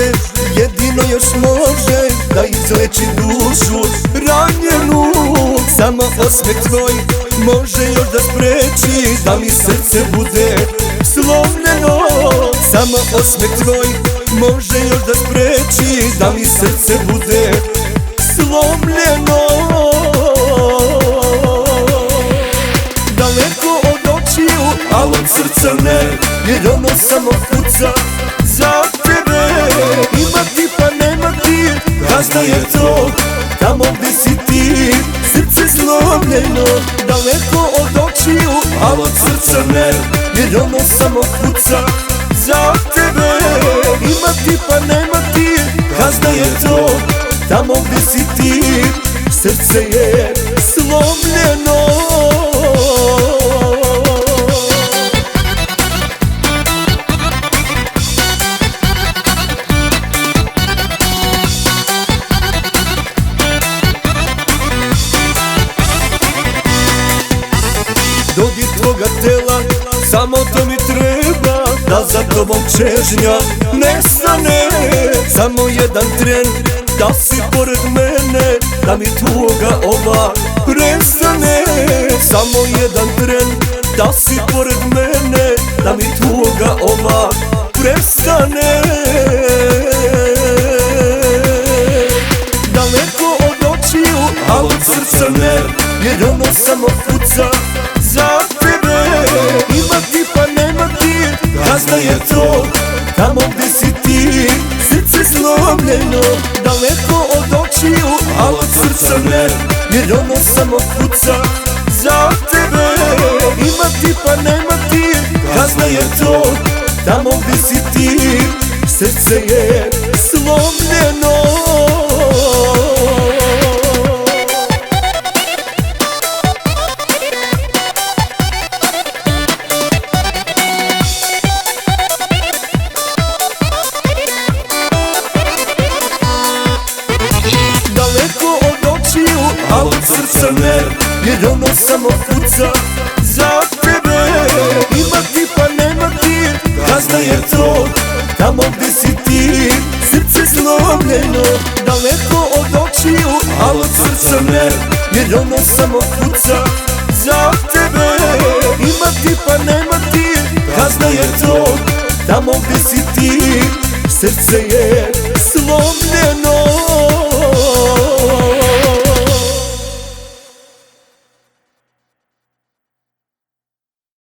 može, jedino još može da izleči dušu ranjenu. Samo osmeh tvoj može još da spreči da mi srce bude slomljeno. Samo osmeh tvoj može još da spreči da mi srce bude slomljeno. Daleko od očiju, al od srca ne, jer ono samo kuca za tebe. Ima ti pa nema ti, gazda je to, tamo gde si ti, srce slomljeno. Daleko od očiju, al od srca ne, jer ono samo kuca za tebe. Ima ti pa nema ti, gazda je to, tamo gde si ti, srce je slomljeno. Dodir tvoga tela, samo to mi treba, da za tobom čežnja nestane. Samo jedan tren, da si pored mene, da mi tuga ova prestane. Samo jedan tren, da si pored mene, da mi tuga ova prestane. Daleko od očiju, al od srca ne, jer ono samo kuca za tebe. Ima ti pa nema ti, gazda je to, tamo gde si ti, srce slomljeno. Daleko od očiju, al od srca ne, jer ono samo kuca za tebe. Ima ti pa nema ti, gazda je to, tamo gde si ti, srce je slomljeno. Al od srca ne, jer ono samo kuca za tebe. Ima ti pa nema ti, gazda je to, tamo gde si ti, srce slomljeno. Daleko od očiju, al od srca ne, jer ono samo kuca za tebe. Ima ti pa nema ti, gazda je to, tamo gde si ti, srce je slomljeno.